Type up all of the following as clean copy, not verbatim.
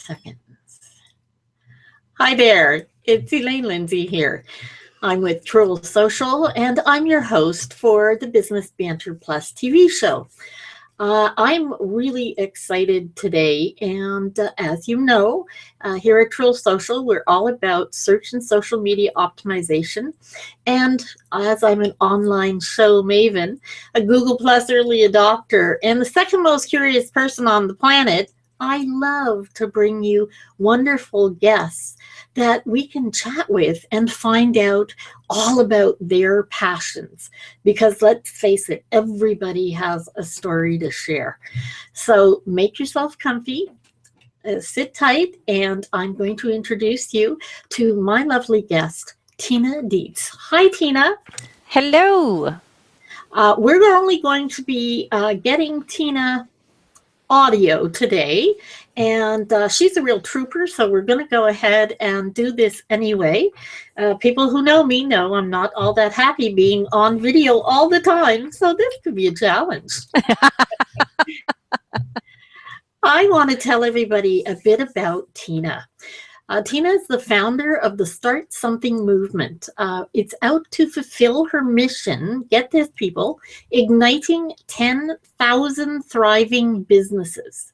seconds. Hi there, it's Elaine Lindsay here. I'm with Troll Social, and I'm your host for the Business Banter Plus TV show. I'm really excited today, and as you know, here at Troll Social, we're all about search and social media optimization. And as I'm an online show maven, a Google Plus early adopter, and the second most curious person on the planet, I love to bring you wonderful guests that we can chat with and find out all about their passions. Because let's face it, everybody has a story to share. So make yourself comfy, sit tight, and I'm going to introduce you to my lovely guest, Tina Dietz. Hi, Tina. Hello. We're only going to be getting Tina audio today, and she's a real trooper, so we're going to go ahead and do this anyway. People who know me know I'm not all that happy being on video all the time, so this could be a challenge. I want to tell everybody a bit about Tina. Tina is the founder of the Start Something movement. It's out to fulfill her mission, get this people, igniting 10,000 thriving businesses.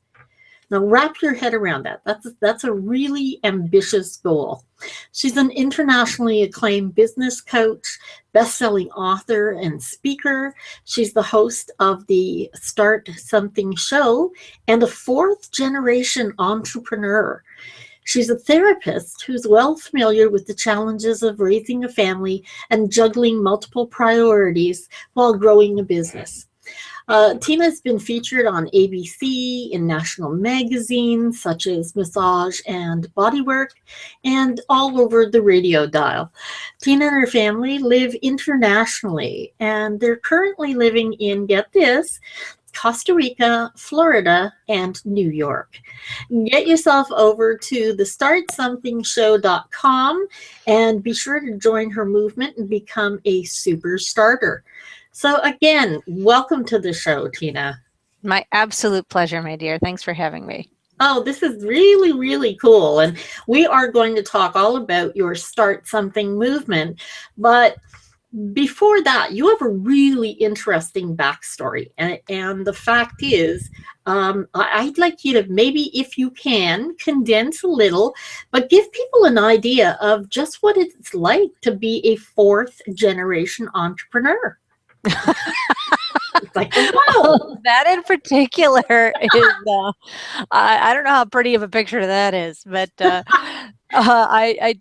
Now wrap your head around that. That's a really ambitious goal. She's an internationally acclaimed business coach, best-selling author and speaker. She's the host of the Start Something show and a fourth-generation entrepreneur. She's a therapist who's well familiar with the challenges of raising a family and juggling multiple priorities while growing a business. Tina's been featured on ABC, in national magazines such as Massage and Bodywork, and all over the radio dial. Tina and her family live internationally, and they're currently living in, get this, Costa Rica, Florida, and New York. Get yourself over to the startsomethingshow.com and be sure to join her movement and become a super starter. So again, welcome to the show, Tina. My absolute pleasure, my dear. Thanks for having me. Oh, this is really, really cool. And we are going to talk all about your Start Something movement, but before that, you have a really interesting backstory. And the fact is, I'd like you to maybe, if you can, condense a little, but give people an idea of just what it's like to be a fourth generation entrepreneur. It's like, wow. That in particular is, I don't know how pretty of a picture that is, but I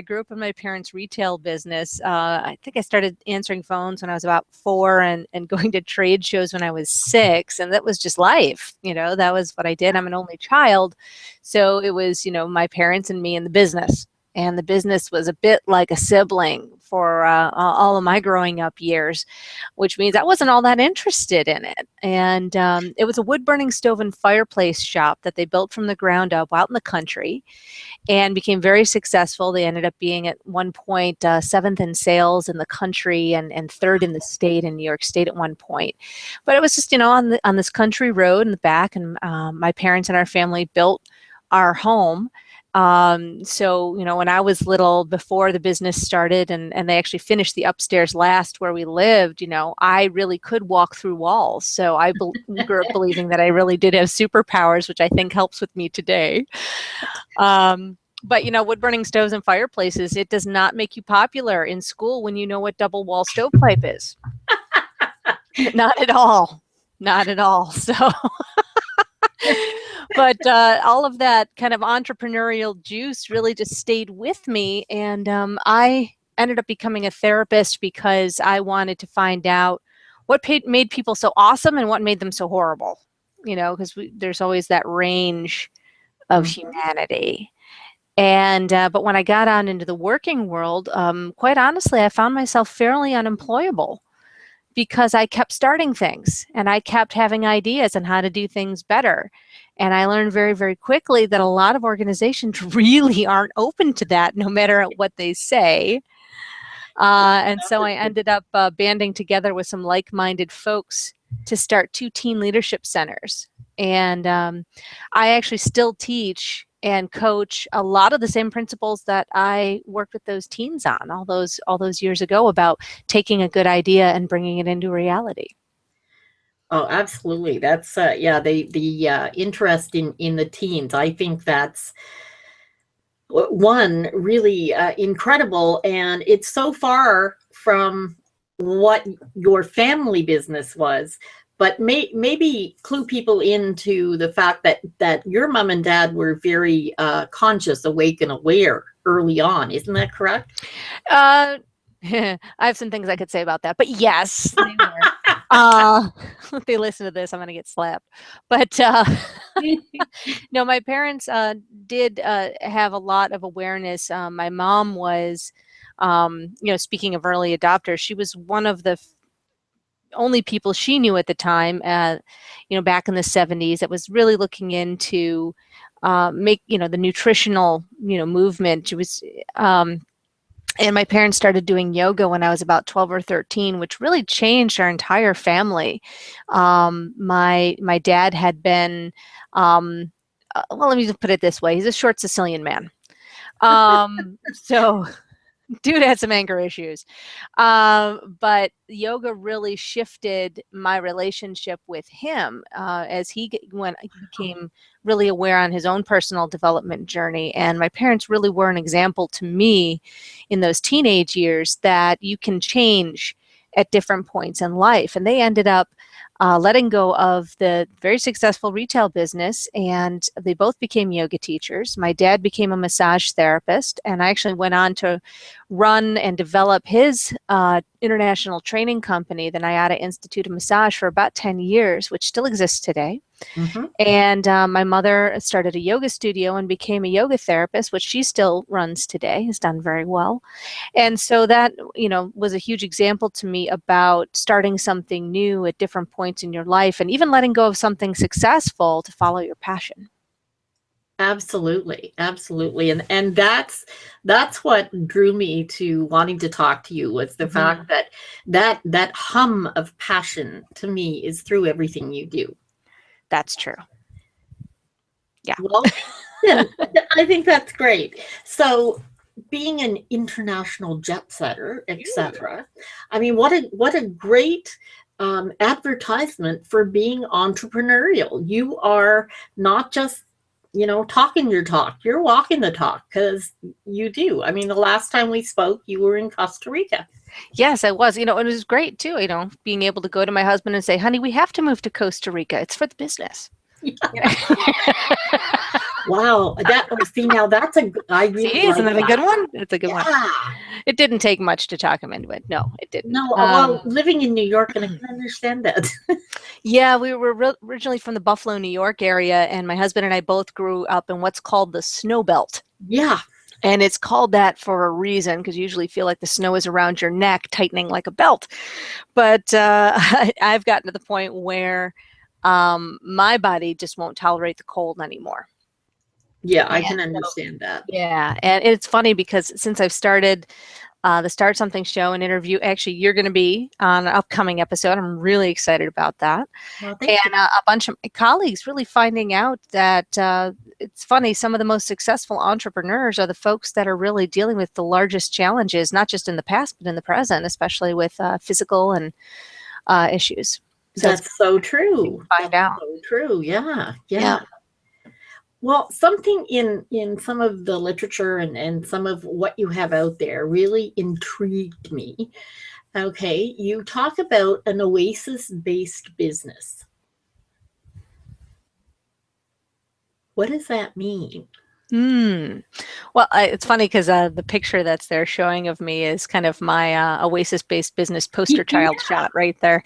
grew up in my parents' retail business. I think I started answering phones when I was about 4 and going to trade shows when I was 6. And that was just life. You know, that was what I did. I'm an only child. So it was, you know, my parents and me in the business. And the business was a bit like a sibling for all of my growing up years, which means I wasn't all that interested in it. And it was a wood-burning stove and fireplace shop that they built from the ground up out in the country and became very successful. They ended up being at one point 7th in sales in the country and 3rd in the state in New York State at one point. But it was just, you know, on this country road in the back, and my parents and our family built our home. So, you know, when I was little, before the business started and they actually finished the upstairs last where we lived, you know, I really could walk through walls. So I grew up believing that I really did have superpowers, which I think helps with me today. But, you know, wood burning stoves and fireplaces, it does not make you popular in school when you know what double wall stovepipe is. Not at all. Not at all. So... But all of that kind of entrepreneurial juice really just stayed with me. And I ended up becoming a therapist because I wanted to find out what made people so awesome and what made them so horrible. You know, because there's always that range of humanity. And but when I got out into the working world, quite honestly, I found myself fairly unemployable, because I kept starting things and I kept having ideas on how to do things better. And I learned very, very quickly that a lot of organizations really aren't open to that, no matter what they say. And so I ended up banding together with some like-minded folks to start 2 teen leadership centers. And I actually still teach and coach a lot of the same principles that I worked with those teens on all those years ago about taking a good idea and bringing it into reality. Oh, absolutely. That's the interest in the teens. I think that's one really incredible, and it's so far from what your family business was. But maybe clue people into the fact that your mom and dad were very conscious, awake, and aware early on. Isn't that correct? Uh, I have some things I could say about that, but yes, they were. If they listen to this, I'm going to get slapped. But no, my parents did have a lot of awareness. My mom was, speaking of early adopters, she was one of the only people she knew at the time, back in the 70s, that was really looking into the nutritional, movement. She was, and my parents started doing yoga when I was about 12 or 13, which really changed our entire family. My dad had been, well, let me just put it this way. He's a short Sicilian man. So dude had some anger issues. But yoga really shifted my relationship with him as he became really aware on his own personal development journey. And my parents really were an example to me in those teenage years that you can change at different points in life. And they ended up letting go of the very successful retail business, and they both became yoga teachers. My dad became a massage therapist, and I actually went on to run and develop his international training company, the NIADA Institute of Massage, for about 10 years, which still exists today. Mm-hmm. And my mother started a yoga studio and became a yoga therapist, which she still runs today, has done very well. And so that, was a huge example to me about starting something new at different points in your life, and even letting go of something successful to follow your passion. Absolutely. Absolutely. And that's what drew me to wanting to talk to you, was the mm-hmm. fact that hum of passion to me is through everything you do. That's true. Yeah. Well, yeah, I think that's great. So being an international jet setter, etc. I mean, what a great advertisement for being entrepreneurial. You are not just talking your talk, you're walking the talk, because you do. I mean, the last time we spoke, you were in Costa Rica. Yes, I was. It was great too, being able to go to my husband and say, honey, we have to move to Costa Rica. It's for the business. Yeah. Wow. Now that's I really see, isn't that a good one? It's a good one. Yeah. It didn't take much to talk him into it. No, it didn't. No, well, living in New York, and I can understand that. Yeah, we were originally from the Buffalo, New York area, and my husband and I both grew up in what's called the snow belt. Yeah. And it's called that for a reason, because you usually feel like the snow is around your neck, tightening like a belt. But I've gotten to the point where my body just won't tolerate the cold anymore. Yeah, I can understand that. Yeah, and it's funny because since I've started the Start Something show and interview, actually, you're going to be on an upcoming episode. I'm really excited about that. Well, and a bunch of my colleagues really finding out that it's funny, some of the most successful entrepreneurs are the folks that are really dealing with the largest challenges, not just in the past, but in the present, especially with physical and issues. So that's so true. Find out. So true. Yeah. Well, something in some of the literature and some of what you have out there really intrigued me. Okay, you talk about an Oasis-based business. What does that mean? Well, it's funny because the picture that's there showing of me is kind of my Oasis-based business poster child shot right there.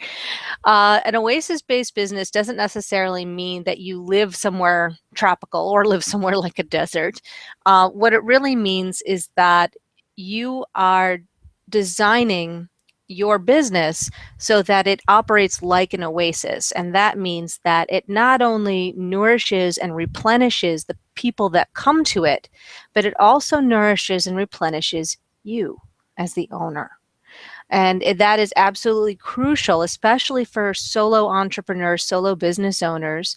An Oasis-based business doesn't necessarily mean that you live somewhere tropical or live somewhere like a desert. What it really means is that you are designing your business so that it operates like an oasis. And that means that it not only nourishes and replenishes the people that come to it, but it also nourishes and replenishes you as the owner. And that is absolutely crucial, especially for solo entrepreneurs, solo business owners,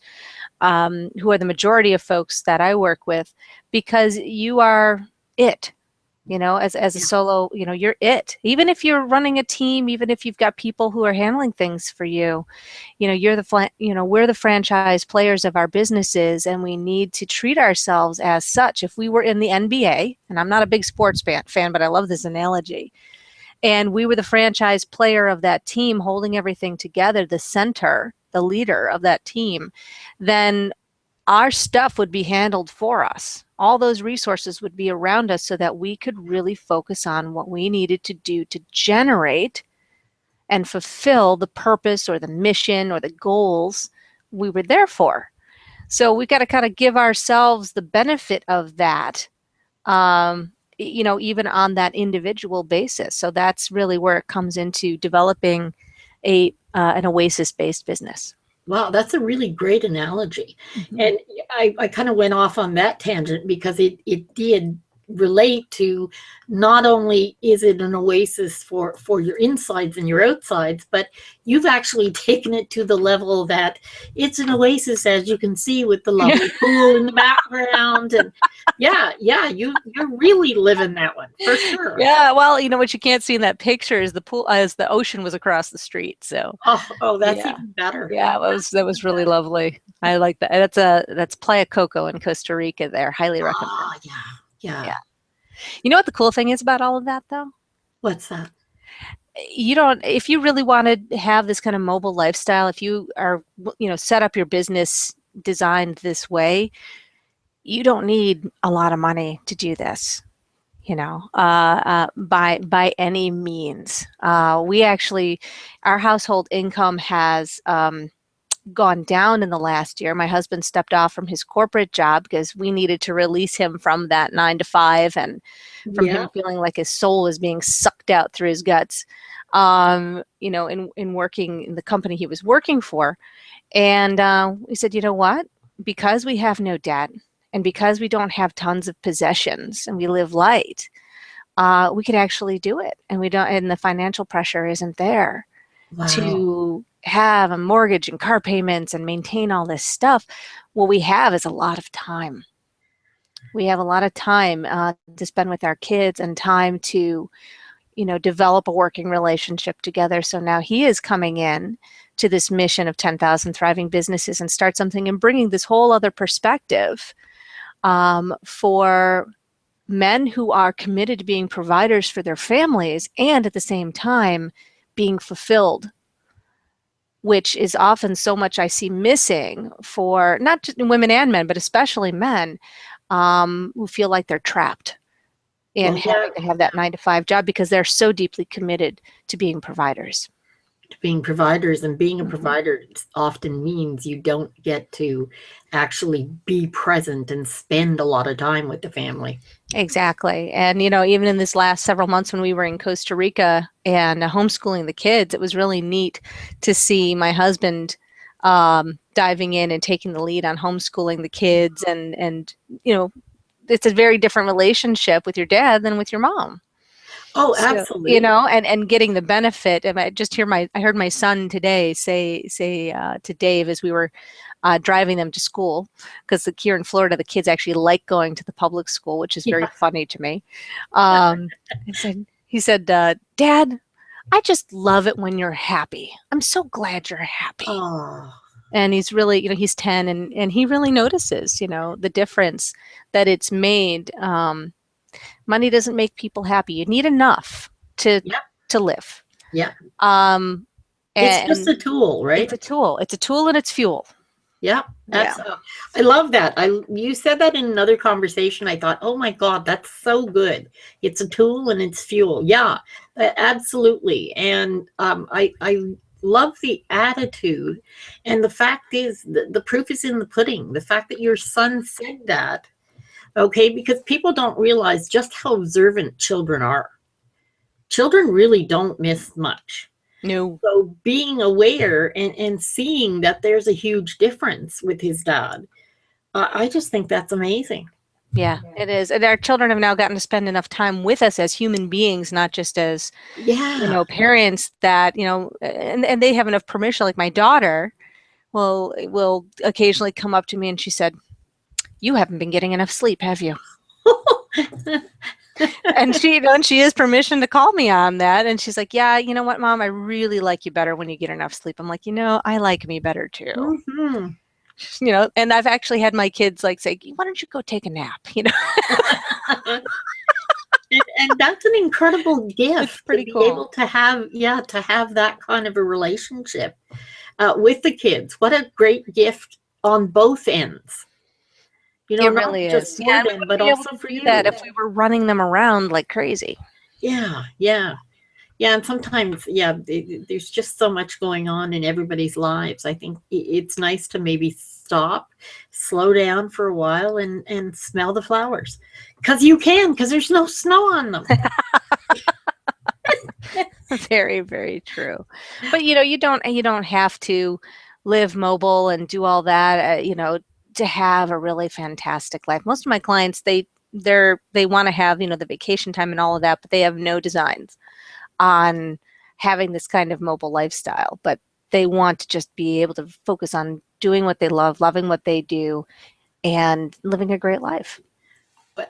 who are the majority of folks that I work with, because you are it. As a solo, you're it. Even if you're running a team, even if you've got people who are handling things for you, you're we're the franchise players of our businesses, and we need to treat ourselves as such. If we were in the NBA, and I'm not a big sports fan, but I love this analogy, and we were the franchise player of that team, holding everything together, the center, the leader of that team, then our stuff would be handled for us. All those resources would be around us so that we could really focus on what we needed to do to generate and fulfill the purpose or the mission or the goals we were there for. So we got to kind of give ourselves the benefit of that, even on that individual basis. So that's really where it comes into developing an Oasis-based business. Wow, that's a really great analogy. And I kind of went off on that tangent because it did relate to, not only is it an oasis for your insides and your outsides, but you've actually taken it to the level that it's an oasis, as you can see, with the lovely pool in the background. And you're really living that one for sure. Yeah, well, what you can't see in that picture is the pool, as the ocean was across the street. So that's even better. Yeah, that was really lovely. I like that. That's Playa Coco in Costa Rica there. Highly recommend. Oh, yeah. You know what the cool thing is about all of that, though? What's that? If you really want to have this kind of mobile lifestyle, if you are, set up your business designed this way, you don't need a lot of money to do this, by any means. Our household income has gone down in the last year. My husband stepped off from his corporate job because we needed to release him from that 9 to 5 and from him feeling like his soul was being sucked out through his guts, in working in the company he was working for. And we said, you know what? Because we have no debt and because we don't have tons of possessions and we live light, we could actually do it. And the financial pressure isn't there to have a mortgage and car payments and maintain all this stuff. What we have is a lot of time. We have a lot of time to spend with our kids and time to, develop a working relationship together. So now he is coming in to this mission of 10,000 thriving businesses and start something and bringing this whole other perspective for men who are committed to being providers for their families and at the same time being fulfilled, which is often so much I see missing for not just women and men, but especially men who feel like they're trapped in having to have that 9 to 5 job because they're so deeply committed to being providers. And being a provider often means you don't get to actually be present and spend a lot of time with the family. Exactly. And, even in this last several months when we were in Costa Rica and homeschooling the kids, it was really neat to see my husband diving in and taking the lead on homeschooling the kids. And it's a very different relationship with your dad than with your mom. Oh, absolutely. And getting the benefit. And I heard my son today say to Dave as we were driving them to school, because here in Florida, the kids actually like going to the public school, which is very funny to me. He said, Dad, I just love it when you're happy. I'm so glad you're happy. Oh. And he's really, he's 10 and he really notices, the difference that it's made. Money doesn't make people happy. You need enough to live. Yeah. It's just a tool, right? It's a tool. It's a tool and it's fuel. Yeah. I love that. You said that in another conversation. I thought, oh my God, that's so good. It's a tool and it's fuel. Yeah, absolutely. And I love the attitude. And the fact is, the proof is in the pudding. The fact that your son said that. Okay, because people don't realize just how observant children are. Children really don't miss much. No. So being aware and seeing that there's a huge difference with his dad, I just think that's amazing. Yeah, it is. And our children have now gotten to spend enough time with us as human beings, not just as, Yeah. parents that, and they have enough permission. Like my daughter will occasionally come up to me and she said, "You haven't been getting enough sleep, have you?" And she has permission to call me on that. And she's like, "Yeah, you know what, Mom, I really like you better when you get enough sleep." I'm like, I like me better too. Mm-hmm. And I've actually had my kids like say, "Why don't you go take a nap?" And that's an incredible gift. It's pretty to be cool. able to have, to have that kind of a relationship with the kids. What a great gift on both ends. It Not really just is. for Yeah, we them, wouldn't but be able also to for do you. that if we were running them around like crazy. Yeah, yeah. Yeah, and sometimes, there's just so much going on in everybody's lives. I think it's nice to maybe stop, slow down for a while, and smell the flowers, because there's no snow on them. Very, very true. But you don't have to live mobile and do all that, to have a really fantastic life. Most of my clients, they want to have, the vacation time and all of that, but they have no designs on having this kind of mobile lifestyle. But they want to just be able to focus on doing what they love, loving what they do, and living a great life.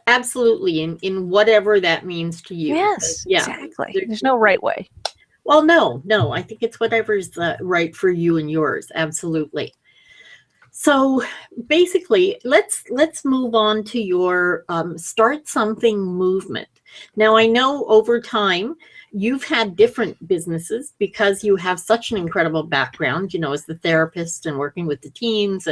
Absolutely, in whatever that means to you. Yes, Yeah. exactly. There's no right way. Well, no. I think it's whatever's right for you and yours. Absolutely. So basically, let's move on to your start something movement. Now, I know over time you've had different businesses because you have such an incredible background, as the therapist and working with the teams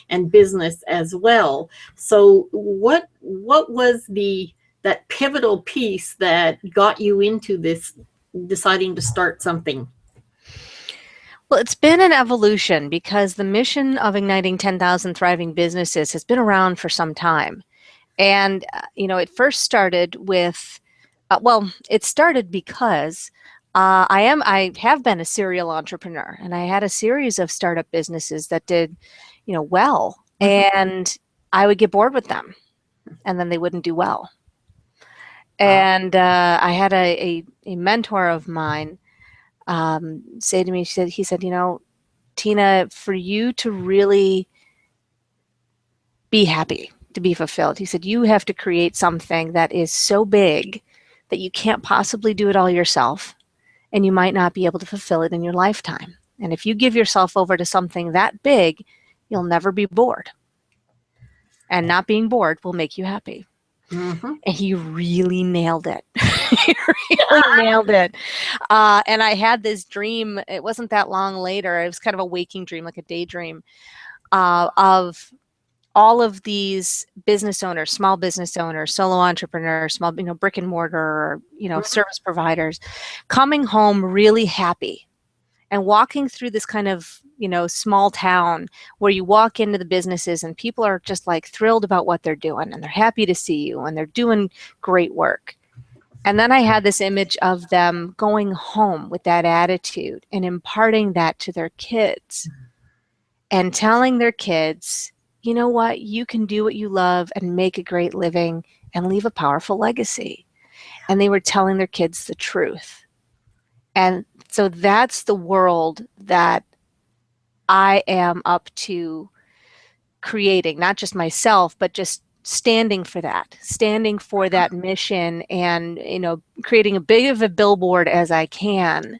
and business as well. So what was that pivotal piece that got you into this, deciding to start something? Well, it's been an evolution because the mission of igniting 10,000 thriving businesses has been around for some time. And, it first started with, it started because I have been a serial entrepreneur, and I had a series of startup businesses that did, well, and I would get bored with them, and then they wouldn't do well. And I had a mentor of mine say to me, he said, "Tina, for you to really be happy, to be fulfilled," he said, "you have to create something that is so big that you can't possibly do it all yourself, and you might not be able to fulfill it in your lifetime. And if you give yourself over to something that big, you'll never be bored. And not being bored will make you happy." Mm-hmm. And he really nailed it. He really nailed it. And I had this dream. It wasn't that long later. It was kind of a waking dream, like a daydream, of all of these business owners, small business owners, solo entrepreneurs, small, brick and mortar, or, service providers, coming home really happy and walking through this kind of, small town where you walk into the businesses and people are just like thrilled about what they're doing, and they're happy to see you, and they're doing great work. And then I had this image of them going home with that attitude and imparting that to their kids and telling their kids, you know what, you can do what you love and make a great living and leave a powerful legacy. And they were telling their kids the truth. And so that's the world that I am up to creating, not just myself, but just standing for that mission, and, creating as big of a billboard as I can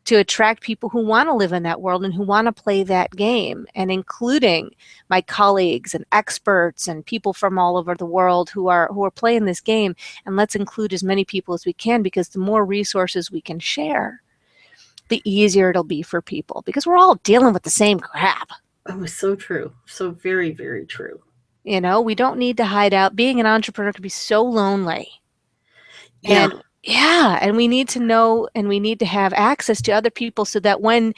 to attract people who want to live in that world and who want to play that game, and including my colleagues and experts and people from all over the world who are playing this game. And let's include as many people as we can, because the more resources we can share, the easier it'll be for people, because we're all dealing with the same crap. Oh, so true. So very, very true. We don't need to hide out. Being an entrepreneur can be so lonely. Yeah. And we need to know, and we need to have access to other people, so that when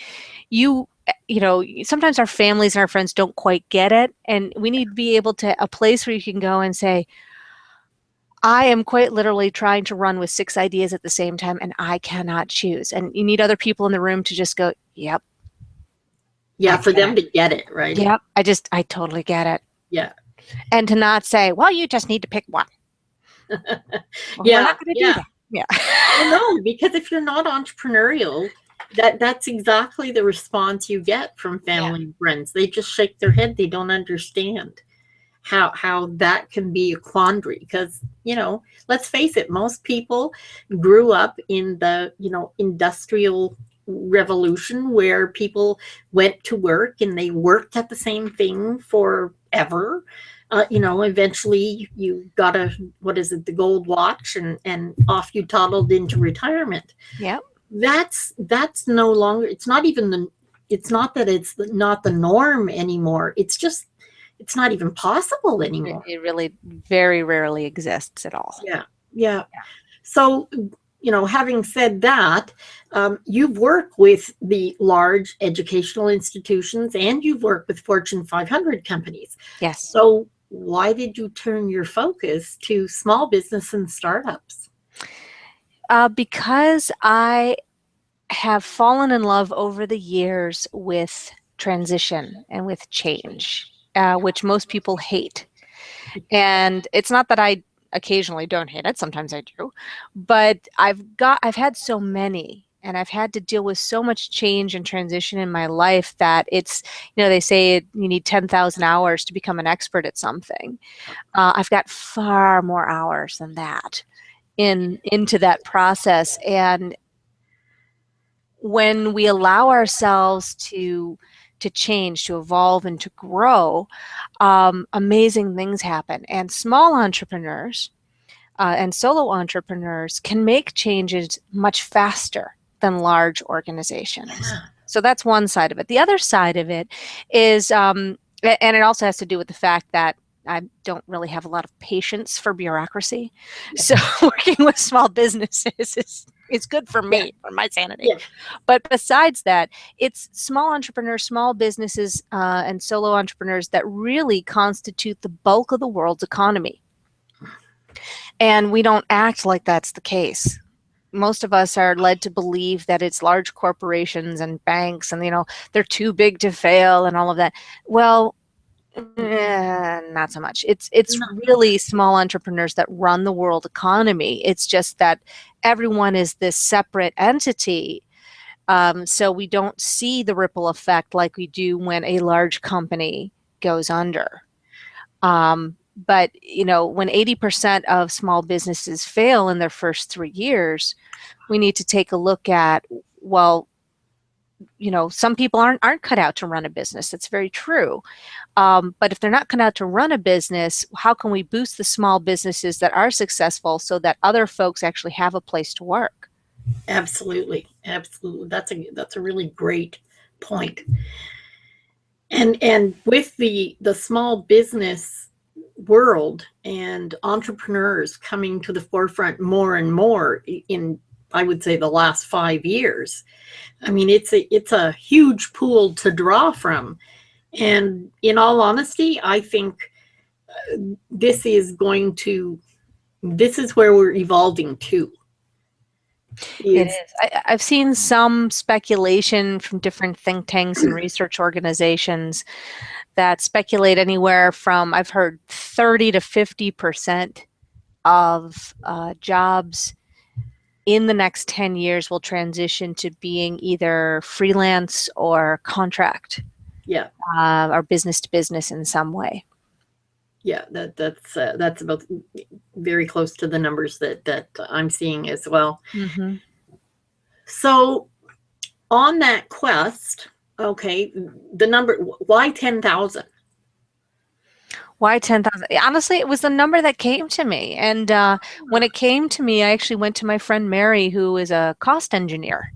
sometimes our families and our friends don't quite get it, and we need to be able to a place where you can go and say, I am quite literally trying to run with 6 ideas at the same time, and I cannot choose. And you need other people in the room to just go, yep. Yeah, for them to get it, right? Yep. I totally get it. Yeah. and to not say, well, you just need to pick one. Well, Yeah, we're not going to do that. Yeah. Well, no, because if you're not entrepreneurial, that's exactly the response you get from family and friends. They just shake their head. They don't understand how that can be a quandary, because, let's face it, most people grew up in the, industrial revolution, where people went to work and they worked at the same thing forever. Eventually you got the gold watch, and off you toddled into retirement. Yeah. That's no longer, it's not that it's not the norm anymore. It's not even possible anymore. It really very rarely exists at all. Yeah. So, having said that, you've worked with the large educational institutions, and you've worked with Fortune 500 companies. Yes. So why did you turn your focus to small business and startups? Because I have fallen in love over the years with transition and with change, which most people hate. And it's not that I occasionally don't hate it. Sometimes I do, but I've had so many, and I've had to deal with so much change and transition in my life that it's, they say you need 10,000 hours to become an expert at something. I've got far more hours than that into that process. And when we allow ourselves to change, to evolve, and to grow, amazing things happen. And small entrepreneurs and solo entrepreneurs can make changes much faster than large organizations. Yeah. So that's one side of it. The other side of it is, and it also has to do with the fact that I don't really have a lot of patience for bureaucracy. So working with small businesses is good for me, for my sanity. Yeah. But besides that, it's small entrepreneurs, small businesses, and solo entrepreneurs that really constitute the bulk of the world's economy. And we don't act like that's the case. Most of us are led to believe that it's large corporations and banks, and they're too big to fail and all of that. Well, not so much. It's really small entrepreneurs that run the world economy. It's just that everyone is this separate entity. So we don't see the ripple effect like we do when a large company goes under. But, when 80% of small businesses fail in their first 3 years, we need to take a look at, well, some people aren't cut out to run a business. That's very true. But if they're not cut out to run a business, how can we boost the small businesses that are successful so that other folks actually have a place to work? Absolutely. That's a really great point. And with the small business world and entrepreneurs coming to the forefront more and more in, I would say, the last 5 years, I mean, it's a huge pool to draw from. And in all honesty, I think this is where we're evolving to. It is. I've seen some speculation from different think tanks and research organizations that speculate anywhere from, I've heard 30 to 50% of jobs in the next 10 years will transition to being either freelance or contract. Yeah. Or business to business in some way. Yeah, that's about very close to the numbers that I'm seeing as well. Mm-hmm. So on that quest, okay, the number, why 10,000? Why 10,000? Honestly, it was the number that came to me. And when it came to me, I actually went to my friend Mary, who is a cost engineer.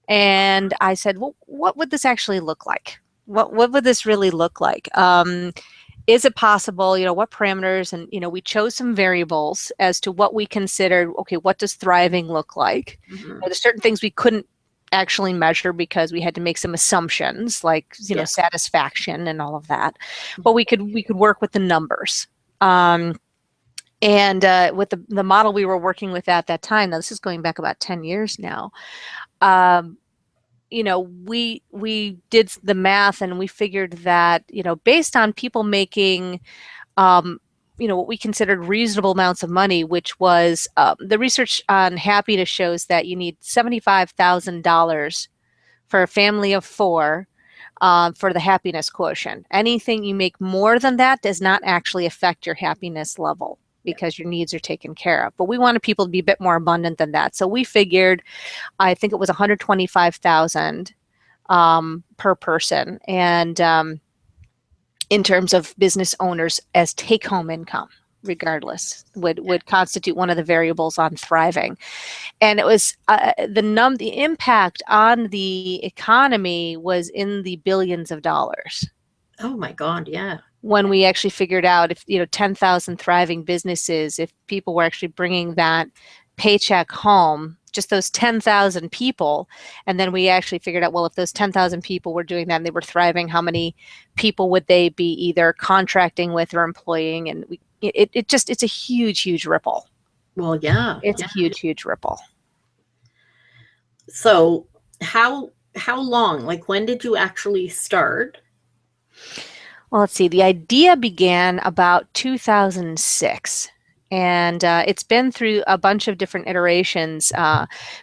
And I said, well, what would this actually look like? What would this really look like? Is it possible, what parameters? And, we chose some variables as to what we considered, okay, what does thriving look like? Mm-hmm. There's certain things we couldn't actually measure because we had to make some assumptions like, satisfaction and all of that. But we could work with the numbers. And with the model we were working with at that time, now this is going back about 10 years now, we did the math and we figured that, based on people making what we considered reasonable amounts of money, which was the research on happiness shows that you need $75,000 for a family of four for the happiness quotient. Anything you make more than that does not actually affect your happiness level because your needs are taken care of. But we wanted people to be a bit more abundant than that. So we figured, I think it was 125,000 per person. And in terms of business owners as take-home income, regardless, would constitute one of the variables on thriving. And it was the impact on the economy was in the billions of dollars. Oh my God, yeah. When we actually figured out if 10,000 thriving businesses, if people were actually bringing that paycheck home, just those 10,000 people, and then we actually figured out, well, if those 10,000 people were doing that and they were thriving, how many people would they be either contracting with or employing? And it's a huge ripple. Well, yeah. It's a huge ripple. So how long, like when did you actually start? Well, let's see. The idea began about 2006. And it's been through a bunch of different iterations,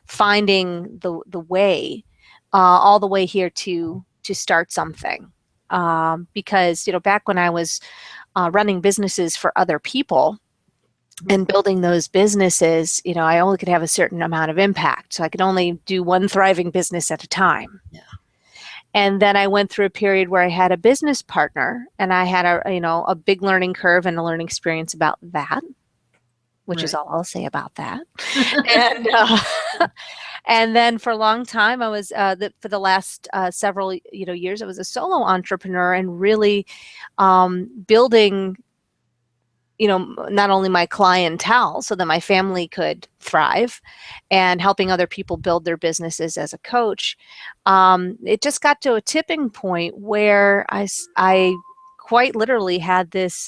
finding the way, all the way here to start something. Because, back when I was running businesses for other people and building those businesses, I only could have a certain amount of impact. So I could only do one thriving business at a time. Yeah. And then I went through a period where I had a business partner, and I had a big learning curve and a learning experience about that, which is all I'll say about that. And then for a long time, I was for the last several years, I was a solo entrepreneur and really building, not only my clientele so that my family could thrive, and helping other people build their businesses as a coach. It just got to a tipping point where I quite literally had this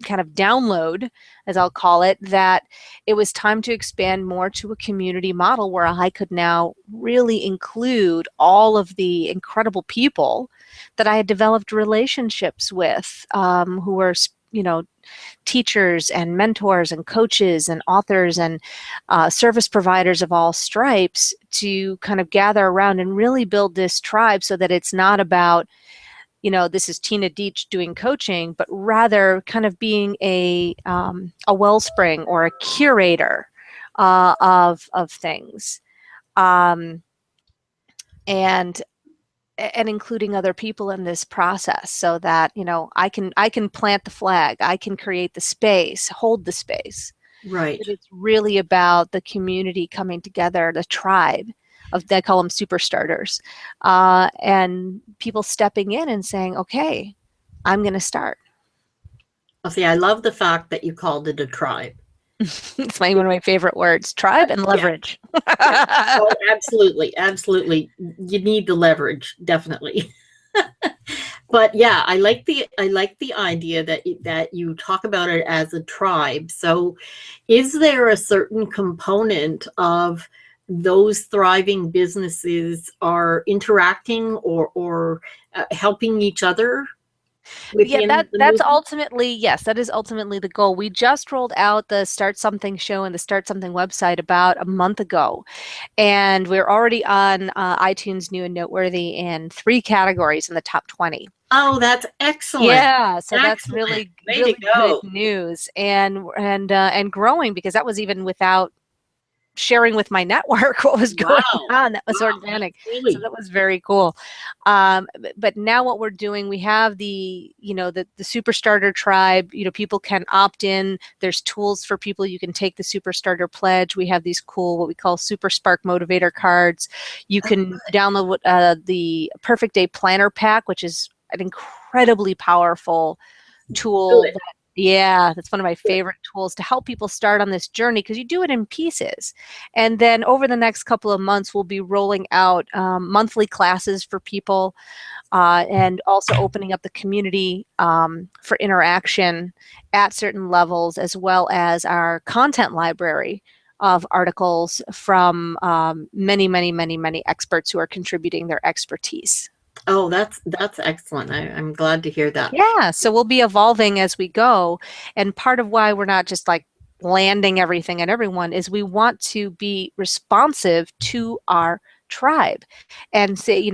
kind of download, as I'll call it, that it was time to expand more to a community model where I could now really include all of the incredible people that I had developed relationships with, who were, teachers and mentors and coaches and authors and service providers of all stripes, to kind of gather around and really build this tribe so that it's not about, this is Tina Dietz doing coaching, but rather kind of being a wellspring or a curator of things, and including other people in this process, so that I can plant the flag, I can create the space, hold the space. Right. But it's really about the community coming together, the tribe. They call them super starters, and people stepping in and saying, okay, I'm going to start. See, I love the fact that you called it a tribe. It's one of my favorite words, tribe and leverage. Oh, absolutely. Absolutely. You need the leverage, definitely. But yeah, I like the idea that you talk about it as a tribe. So is there a certain component of those thriving businesses are interacting or helping each other? Yeah, that's ultimately, yes, that is ultimately the goal. We just rolled out the Start Something show and the Start Something website about a month ago, and we're already on iTunes New and Noteworthy in 3 categories in the top 20. Oh, that's excellent. Yeah, so excellent. That's really good news, and growing, because that was even without sharing with my network what was going on. That was organic. Really? So that was very cool. But now what we're doing, we have the super starter tribe. People can opt in. There's tools for people. You can take the super starter pledge. We have these cool, what we call Super Spark motivator cards. You can download the Perfect Day Planner Pack, which is an incredibly powerful tool. That's one of my favorite tools to help people start on this journey, because you do it in pieces. And then over the next couple of months, we'll be rolling out monthly classes for people, and also opening up the community for interaction at certain levels, as well as our content library of articles from many experts who are contributing their expertise. Oh, that's excellent. I'm glad to hear that. Yeah, so we'll be evolving as we go. And part of why we're not just like landing everything and everyone is we want to be responsive to our tribe and say,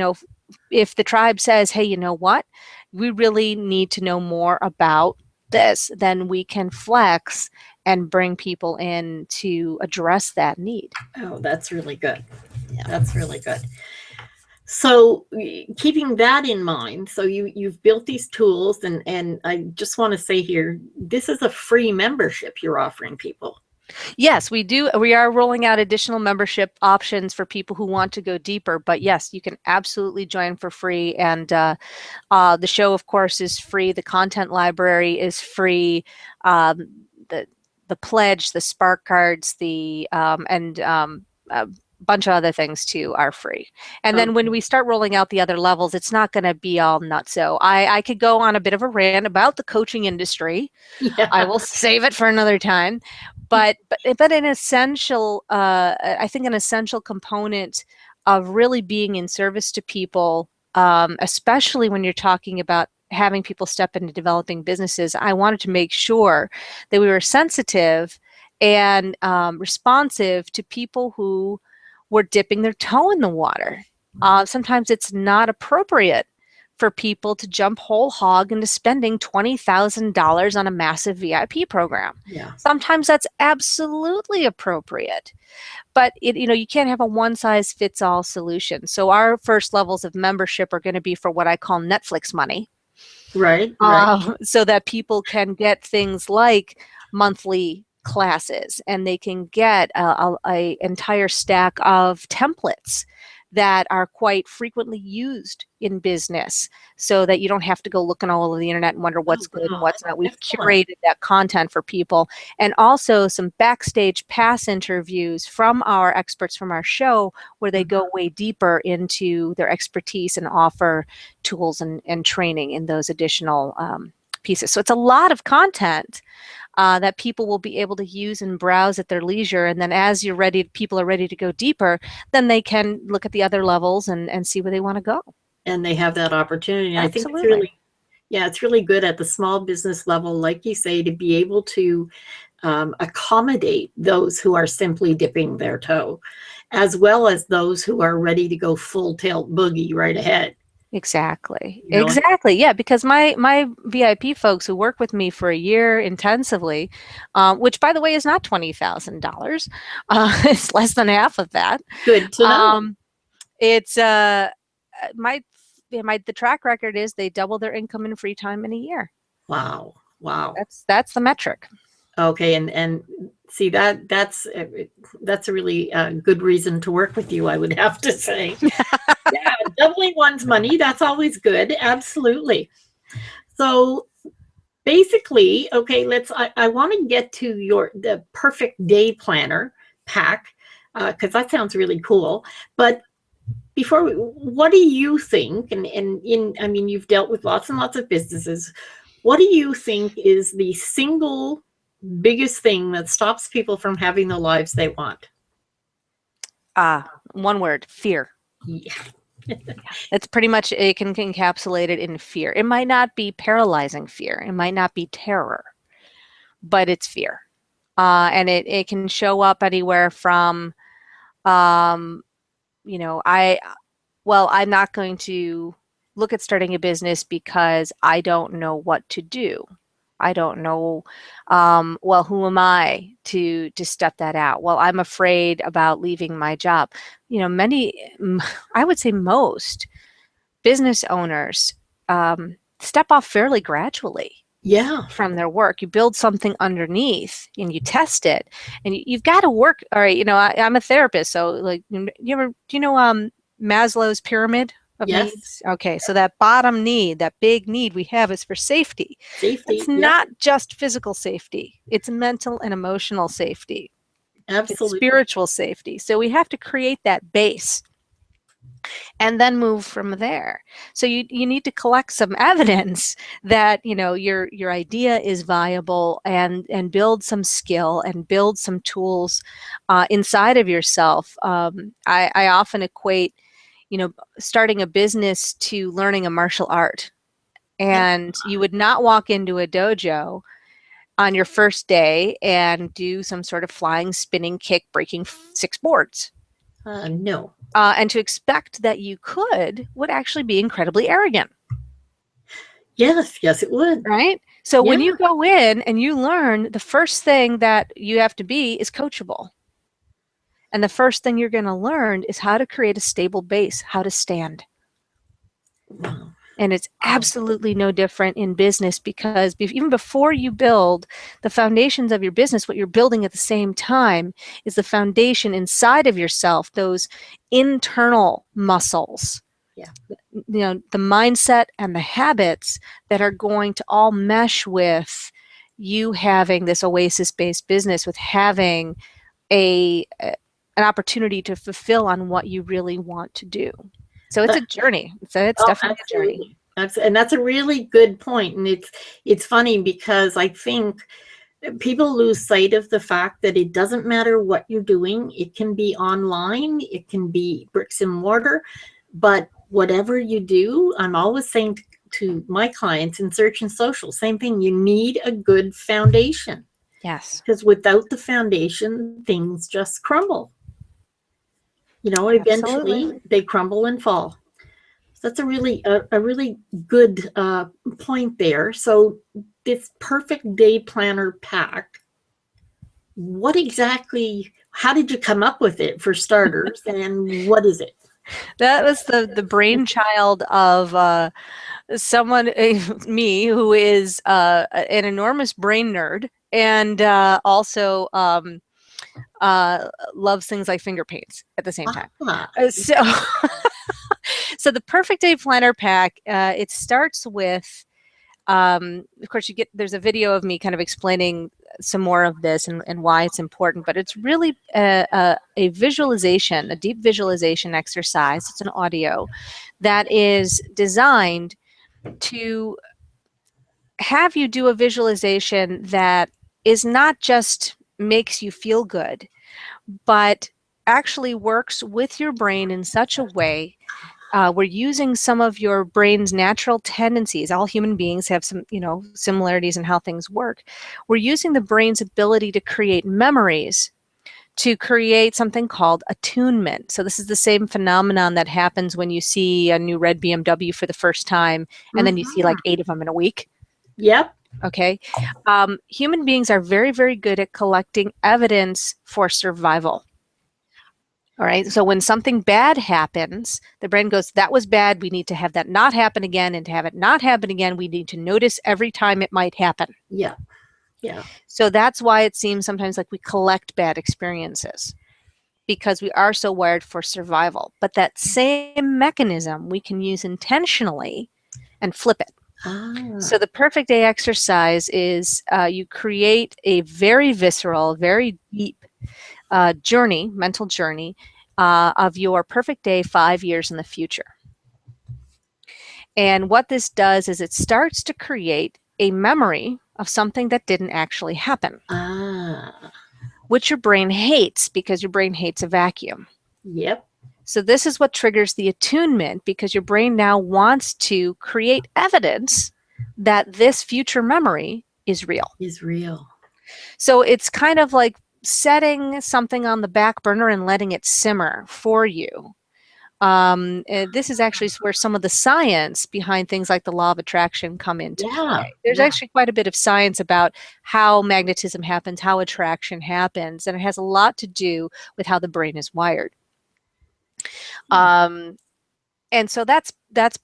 if the tribe says, hey, you know what, we really need to know more about this, then we can flex and bring people in to address that need. Oh, that's really good. Yeah. That's really good. So keeping that in mind, so you've built these tools, and I just want to say here, this is a free membership you're offering people. Yes, we do. We are rolling out additional membership options for people who want to go deeper. But yes, you can absolutely join for free. And the show, of course, is free. The content library is free. Um, the pledge, the spark cards, and a bunch of other things too are free. And then when we start rolling out the other levels, it's not going to be all nuts. So I could go on a bit of a rant about the coaching industry. Yeah. I will save it for another time. But an essential, I think an essential component of really being in service to people, especially when you're talking about having people step into developing businesses, I wanted to make sure that we were sensitive and responsive to people who were dipping their toe in the water. Sometimes it's not appropriate for people to jump whole hog into spending $20,000 on a massive VIP program. Yeah. Sometimes that's absolutely appropriate. But you can't have a one-size-fits-all solution. So our first levels of membership are going to be for what I call Netflix money. Right. So that people can get things like monthly classes, and they can get a entire stack of templates that are quite frequently used in business, so that you don't have to go looking all over the internet and wonder what's good and what's not. We've curated that content for people, and also some backstage pass interviews from our experts from our show, where they go way deeper into their expertise and offer tools and training in those additional pieces. So it's a lot of content that people will be able to use and browse at their leisure. And then as people are ready to go deeper, then they can look at the other levels and see where they want to go. And they have that opportunity. Absolutely. I think it's really good at the small business level, like you say, to be able to accommodate those who are simply dipping their toe, as well as those who are ready to go full tilt boogie right ahead. Exactly. Exactly. Yeah, because my VIP folks who work with me for a year intensively, which by the way is not $20,000, it's less than half of that. Good to know. It's the track record is they double their income in free time in a year. Wow. That's the metric. Okay, and see that's a really good reason to work with you, I would have to say. Yeah, doubling one's money, that's always good. Absolutely. So basically, okay, I want to get to the perfect day planner pack, because that sounds really cool. But what do you think? I mean, you've dealt with lots and lots of businesses. What do you think is the single biggest thing that stops people from having the lives they want? One word: fear. Yeah. It's pretty much, it can encapsulate it in fear. It might not be paralyzing fear. It might not be terror, but it's fear. And it can show up anywhere from, I'm not going to look at starting a business because I don't know what to do. I don't know, who am I to step that out? Well, I'm afraid about leaving my job. I would say most business owners step off fairly gradually. Yeah. From their work. You build something underneath and you test it, and you've got to work. All right. I'm a therapist. So like, do you know Maslow's pyramid of Yes. needs? Okay. So that bottom need, that big need we have, is for safety. It's not just physical safety. It's mental and emotional safety. Absolutely. It's spiritual safety. So we have to create that base and then move from there. So you need to collect some evidence that your idea is viable, and build some skill and build some tools inside of yourself. I often equate starting a business to learning a martial art. And you would not walk into a dojo on your first day and do some sort of flying, spinning, kick, breaking 6 boards. No. And to expect that you would actually be incredibly arrogant. Yes, it would. Right? So when you go in and you learn, the first thing that you have to be is coachable. And the first thing you're going to learn is how to create a stable base, how to stand. Wow. And it's absolutely no different in business, because even before you build the foundations of your business, what you're building at the same time is the foundation inside of yourself, those internal muscles. Yeah. The mindset and the habits that are going to all mesh with you having this Oasis-based business, with having an opportunity to fulfill on what you really want to do. So it's a journey. So it's definitely a journey. And that's a really good point. And it's funny, because I think people lose sight of the fact that it doesn't matter what you're doing. It can be online, it can be bricks and mortar, but whatever you do, I'm always saying to my clients in search and social, same thing, you need a good foundation. Yes. Because without the foundation, things just crumble. Eventually they crumble and fall. So that's a really good point there. So this perfect day planner pack, how did you come up with it, for starters, and what is it? That was the brainchild of someone, me, who is an enormous brain nerd, and also loves things like finger paints at the same time. So the Perfect Day Planner Pack, it starts with, of course, there's a video of me kind of explaining some more of this and why it's important, but it's really a visualization, a deep visualization exercise. It's an audio that is designed to have you do a visualization that is not just makes you feel good, but actually works with your brain in such a way. We're using some of your brain's natural tendencies. All human beings have some, similarities in how things work. We're using the brain's ability to create memories to create something called attunement. So this is the same phenomenon that happens when you see a new red BMW for the first time, and then you see like 8 of them in a week. Yep. Okay. Human beings are very, very good at collecting evidence for survival. All right. So when something bad happens, the brain goes, that was bad. We need to have that not happen again. And to have it not happen again, we need to notice every time it might happen. Yeah. Yeah. So that's why it seems sometimes like we collect bad experiences, because we are so wired for survival. But that same mechanism we can use intentionally and flip it. So the Perfect Day exercise is you create a very visceral, very deep mental journey of your perfect day 5 years in the future. And what this does is it starts to create a memory of something that didn't actually happen, which your brain hates, because your brain hates a vacuum. Yep. So this is what triggers the attunement, because your brain now wants to create evidence that this future memory is real. So it's kind of like setting something on the back burner and letting it simmer for you. This is actually where some of the science behind things like the law of attraction come into play. There's actually quite a bit of science about how magnetism happens, how attraction happens, and it has a lot to do with how the brain is wired. And so that's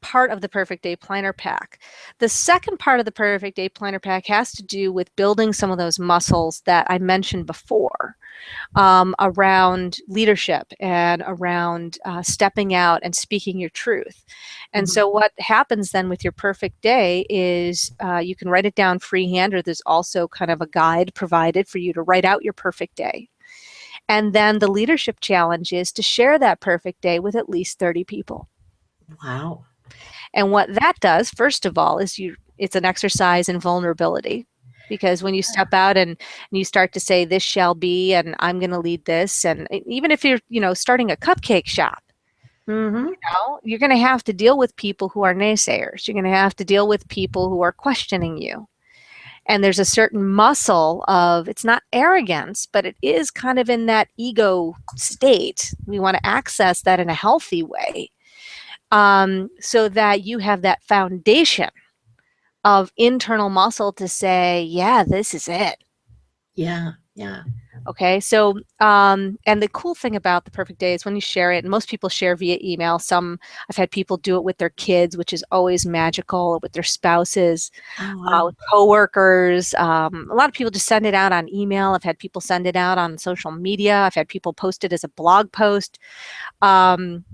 part of the Perfect Day Planner Pack. The second part of the Perfect Day Planner Pack has to do with building some of those muscles that I mentioned before, around leadership and around stepping out and speaking your truth. And so what happens then with your perfect day is you can write it down freehand, or there's also kind of a guide provided for you to write out your perfect day. And then the leadership challenge is to share that perfect day with at least 30 people. Wow. And what that does, first of all, is it's an exercise in vulnerability, because when you step out and you start to say, this shall be, and I'm going to lead this, and even if you're, starting a cupcake shop, Mm-hmm. You're going to have to deal with people who are naysayers. You're going to have to deal with people who are questioning you. And there's a certain muscle of, it's not arrogance, but it is kind of in that ego state. We want to access that in a healthy way, so that you have that foundation of internal muscle to say, yeah, this is it. Yeah. Yeah. Okay. So, and the cool thing about the perfect day is when you share it, and most people share via email. I've had people do it with their kids, which is always magical, with their spouses, Oh, wow. with coworkers. A lot of people just send it out on email. I've had people send it out on social media. I've had people post it as a blog post. Um,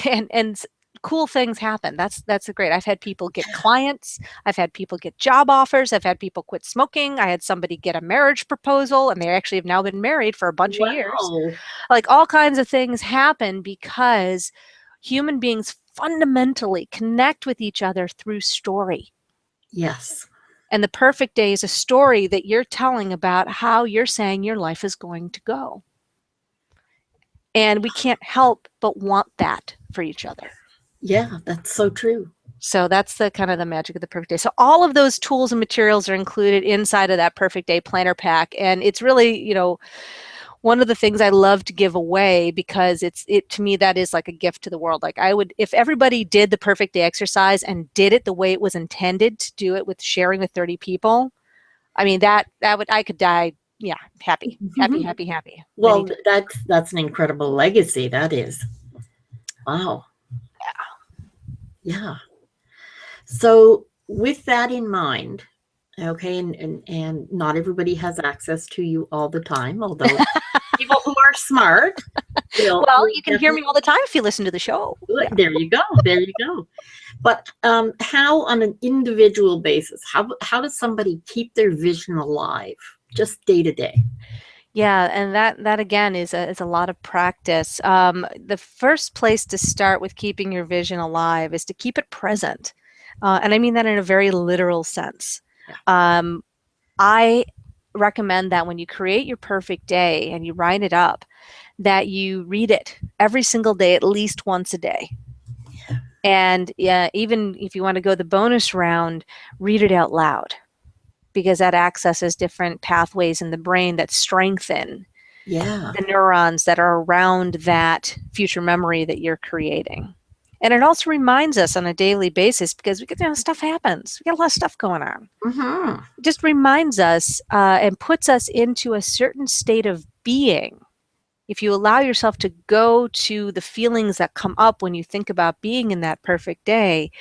and cool things happen. That's great. I've had people get clients. I've had people get job offers. I've had people quit smoking. I had somebody get a marriage proposal, and they actually have now been married for a bunch of years. Wow. Like, all kinds of things happen because human beings fundamentally connect with each other through story. Yes. And the perfect day is a story that you're telling about how you're saying your life is going to go. And we can't help but want that for each other. Yeah, that's so true. So that's the kind of the magic of the perfect day. So all of those tools and materials are included inside of that perfect day planner pack. And it's really, one of the things I love to give away, because to me, that is like a gift to the world. Like, if everybody did the perfect day exercise and did it the way it was intended to do it, with sharing with 30 people, I mean, I could die. Yeah. Happy. Well, that's an incredible legacy. That is. Wow. Yeah. So with that in mind, okay, and not everybody has access to you all the time, although people who are smart. Well, you can hear me all the time if you listen to the show. Yeah. There you go. There you go. But how, on an individual basis, how does somebody keep their vision alive, just day to day? Yeah, and that again is a lot of practice. The first place to start with keeping your vision alive is to keep it present, and I mean that in a very literal sense. Yeah. I recommend that when you create your perfect day and you write it up, that you read it every single day, at least once a day. Yeah. And even if you want to go the bonus round, read it out loud, because that accesses different pathways in the brain that strengthen the neurons that are around that future memory that you're creating. And it also reminds us on a daily basis, because stuff happens. We got a lot of stuff going on. Mm-hmm. It just reminds us and puts us into a certain state of being. If you allow yourself to go to the feelings that come up when you think about being in that perfect day,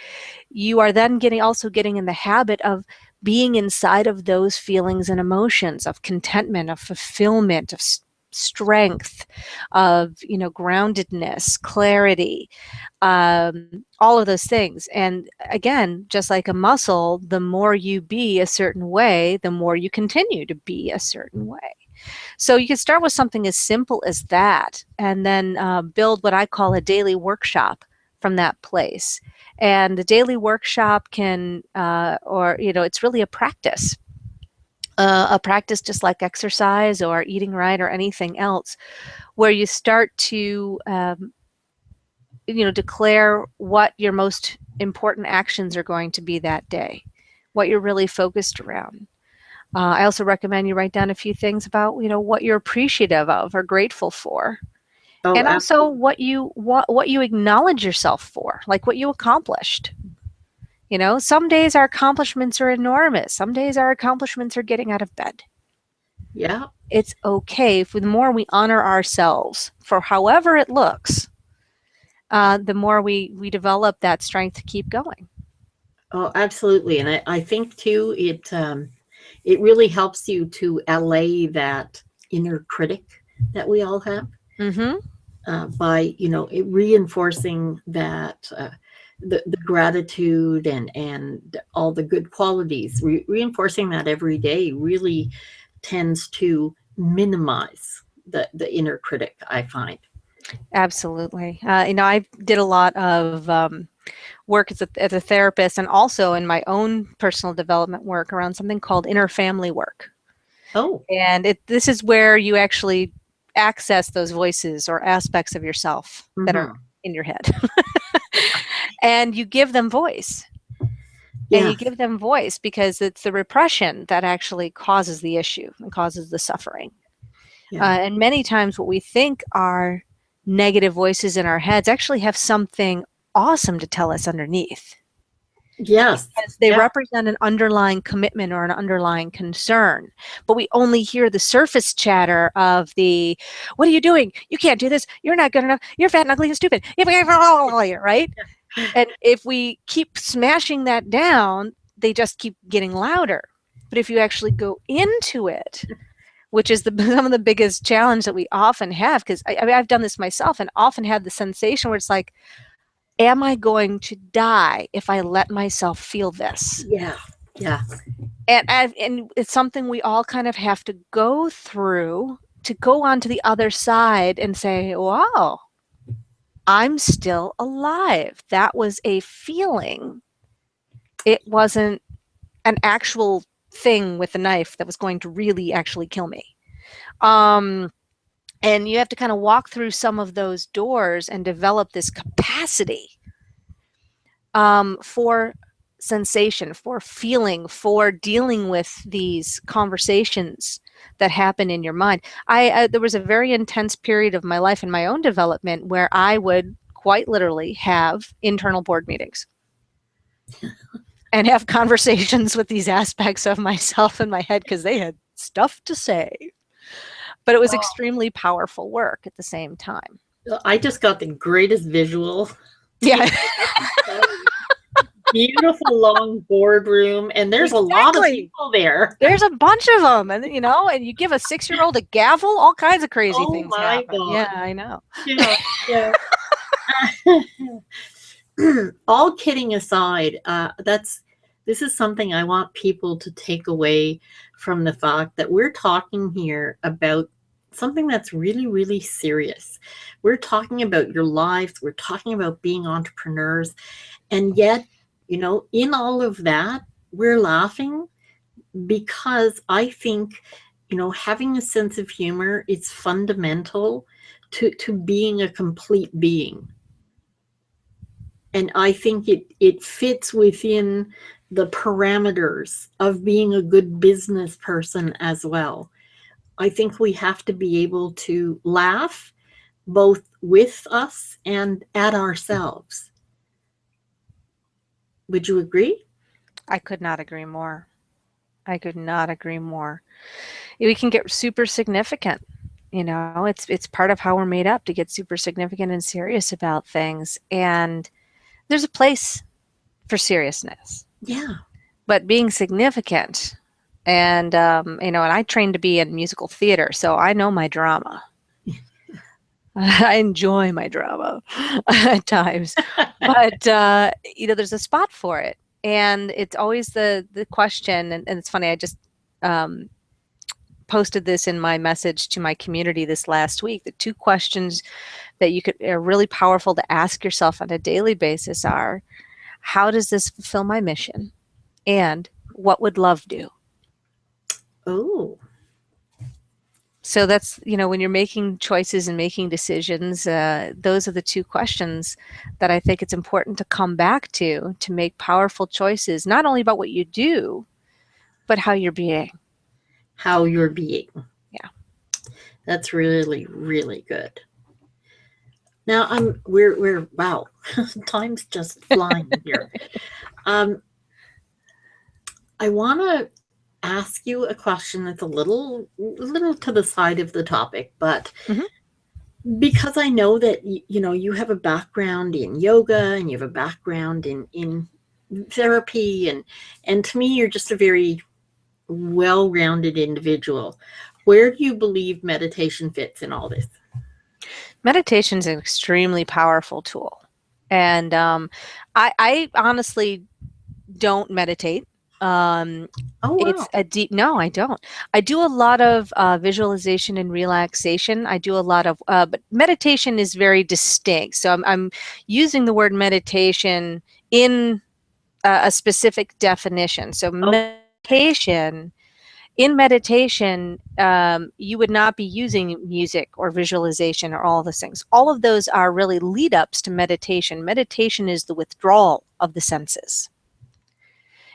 you are then getting in the habit of being inside of those feelings and emotions of contentment, of fulfillment, of strength, of groundedness, clarity, all of those things. And again, just like a muscle, the more you be a certain way, the more you continue to be a certain way. So you can start with something as simple as that, and then build what I call a daily workshop from that place. And the daily workshop can, it's really a practice just like exercise or eating right or anything else, where you start to, declare what your most important actions are going to be that day, what you're really focused around. I also recommend you write down a few things about, what you're appreciative of or grateful for. Oh, and also what you acknowledge yourself for, like what you accomplished. Some days our accomplishments are enormous. Some days our accomplishments are getting out of bed. Yeah. It's okay. The more we honor ourselves for however it looks, the more we develop that strength to keep going. Oh, absolutely. And I think too, it really helps you to allay that inner critic that we all have. Mm-hmm. By reinforcing that the gratitude and all the good qualities, reinforcing that every day really tends to minimize the inner critic, I find. Absolutely. I did a lot of work as a therapist, and also in my own personal development work around something called inner family work. Oh. And this is where you actually access those voices or aspects of yourself that are in your head. And you give them voice. Yeah. And you give them voice because it's the repression that actually causes the issue and causes the suffering. Yeah. And many times what we think are negative voices in our heads actually have something awesome to tell us underneath. Yes. Because they represent an underlying commitment or an underlying concern. But we only hear the surface chatter of the, what are you doing? You can't do this. You're not good enough. You're fat and ugly and stupid. Right? And if we keep smashing that down, they just keep getting louder. But if you actually go into it, which is some of the biggest challenge that we often have, because I've done this myself and often had the sensation where it's like, am I going to die if I let myself feel this? Yeah. Yeah. And it's something we all kind of have to go through to go on to the other side and say, wow, I'm still alive. That was a feeling. It wasn't an actual thing with a knife that was going to really actually kill me. And you have to kind of walk through some of those doors and develop this capacity for sensation, for feeling, for dealing with these conversations that happen in your mind. There was a very intense period of my life in my own development where I would quite literally have internal board meetings and have conversations with these aspects of myself in my head because they had stuff to say. But it was extremely powerful work at the same time. I just got the greatest visual. Yeah. Beautiful long boardroom, and there's a lot of people there. There's a bunch of them, and and you give a 6-year-old a gavel, all kinds of crazy things happen. God. Yeah, I know. Yeah. All kidding aside, this is something I want people to take away from the fact that we're talking here about something that's really, really serious. We're talking about your lives. We're talking about being entrepreneurs. And yet, in all of that, we're laughing because I think, having a sense of humor is fundamental to being a complete being. And I think it fits within the parameters of being a good business person as well. I think we have to be able to laugh both with us and at ourselves. Would you agree? I could not agree more. I could not agree more. We can get super significant. It's part of how we're made up, to get super significant and serious about things. And there's a place for seriousness. Yeah. But being significant, and and I trained to be in musical theater, so I know my drama. I enjoy my drama at times, but there's a spot for it, and it's always the question. And it's funny, I just posted this in my message to my community this last week. The 2 questions that are really powerful to ask yourself on a daily basis are, how does this fulfill my mission? And what would love do? Oh. So that's, when you're making choices and making decisions, those are the 2 questions that I think it's important to come back to make powerful choices, not only about what you do, but how you're being. How you're being. Yeah. That's really, really good. Now we're wow, time's just flying here. I want to ask you a question that's a little to the side of the topic, but because I know that you have a background in yoga and you have a background in therapy, and to me you're just a very well-rounded individual. Where do you believe meditation fits in all this? Meditation is an extremely powerful tool, and I honestly don't meditate. Oh, wow. It's no, I don't. I do a lot of visualization and relaxation. I do a lot of, but meditation is very distinct. So I'm using the word meditation in a specific definition. So meditation in meditation, you would not be using music or visualization or all those things. All of those are really lead ups to meditation. Meditation is the withdrawal of the senses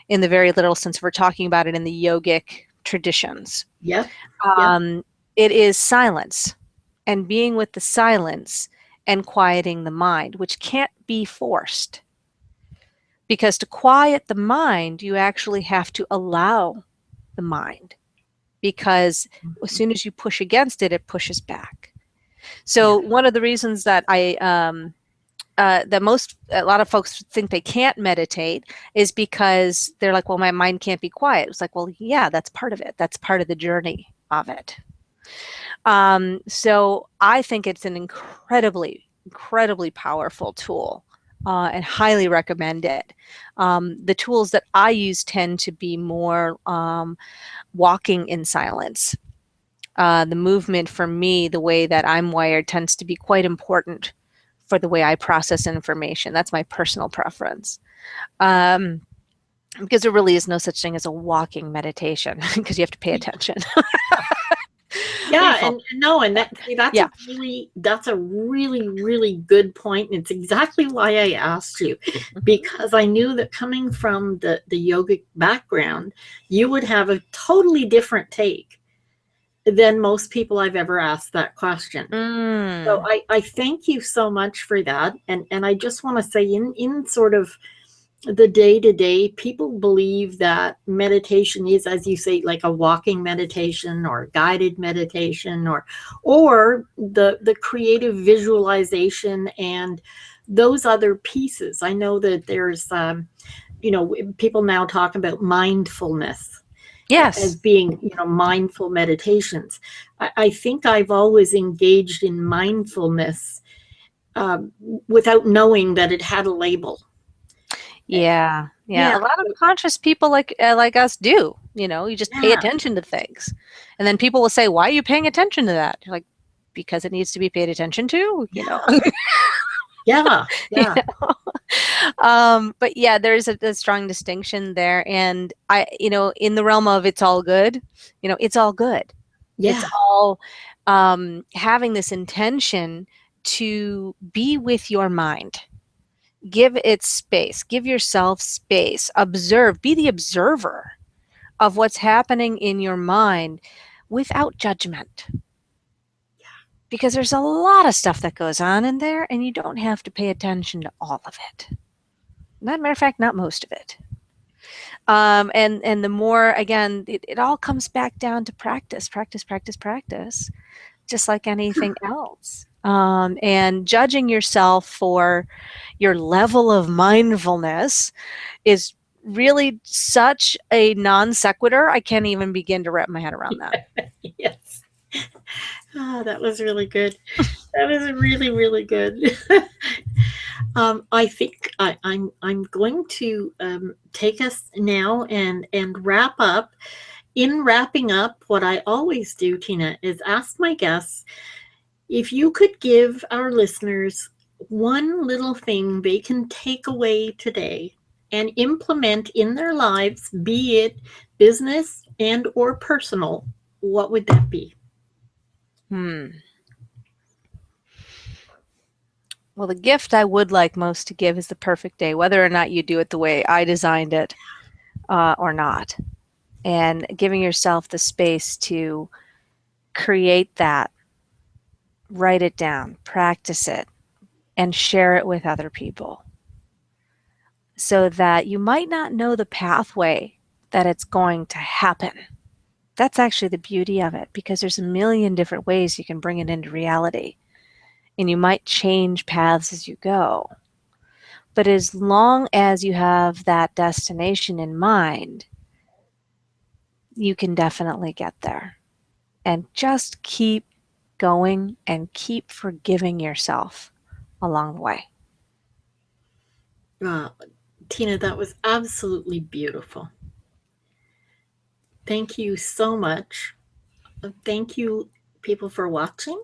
in the very literal sense. We're talking about it in the yogic traditions. Yep. Yep. It is silence and being with the silence and quieting the mind, which can't be forced. Because to quiet the mind, you actually have to allow the mind. Because as soon as you push against it, it pushes back. So one of the reasons that a lot of folks think they can't meditate is because they're like, well, my mind can't be quiet. It's like, well, yeah, that's part of it. That's part of the journey of it. So I think it's an incredibly, incredibly powerful tool, and highly recommend it. The tools that I use tend to be more walking in silence. The movement for me, the way that I'm wired, tends to be quite important for the way I process information. That's my personal preference. Because there really is no such thing as a walking meditation because you have to pay attention. Yeah, and that's a really good point, and it's exactly why I asked you, because I knew that coming from the yogic background, you would have a totally different take than most people I've ever asked that question. So I thank you so much for that, and I just want to say in sort of the day-to-day, people believe that meditation is, as you say, like a walking meditation or guided meditation or the creative visualization and those other pieces. I know that there's people now talk about mindfulness. Yes. As being, mindful meditations. I think I've always engaged in mindfulness without knowing that it had a label. Yeah. A lot of conscious people like us do. You just pay attention to things, and then people will say, "Why are you paying attention to that?" You're like, "Because it needs to be paid attention to." Yeah. But yeah, there's a strong distinction there, and in the realm of it's all good. It's all good. Yeah. It's all having this intention to be with your mind. Give it space. Give yourself space. Observe. Be the observer of what's happening in your mind without judgment. Because there's a lot of stuff that goes on in there, and you don't have to pay attention to all of it. As a matter of fact, not most of it. And the more, again, it all comes back down to practice, just like anything else. And judging yourself for your level of mindfulness is really such a non sequitur. I can't even begin to wrap my head around that. Yes. Oh, that was really good. That was really, really good. I think I'm going to take us now and wrap up. In wrapping up, what I always do, Tina, is ask my guests if you could give our listeners one little thing they can take away today and implement in their lives, be it business and or personal, what would that be? Well, the gift I would like most to give is the perfect day, whether or not you do it the way I designed it or not. And giving yourself the space to create that, write it down, practice it, and share it with other people. So that you might not know the pathway that it's going to happen. That's actually the beauty of it, because there's a million different ways you can bring it into reality. And you might change paths as you go. But as long as you have that destination in mind, you can definitely get there. And just keep going and keep forgiving yourself along the way. Tina, that was absolutely beautiful. Thank you so much. Thank you, people, for watching.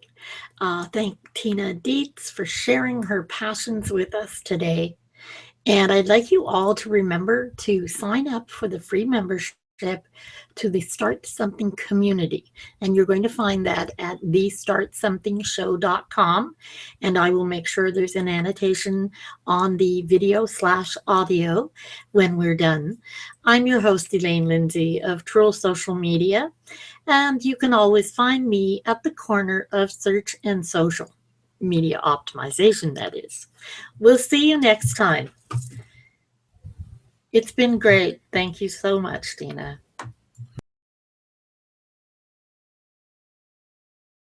Thank Tina Dietz for sharing her passions with us today. And I'd like you all to remember to sign up for the free membership to the Start Something community. And you're going to find that at thestartsomethingshow.com. And I will make sure there's an annotation on the video/audio when we're done. I'm your host, Elaine Lindsay of Trull Social Media. And you can always find me at the corner of search and social media optimization, that is. We'll see you next time. It's been great. Thank you so much, Tina.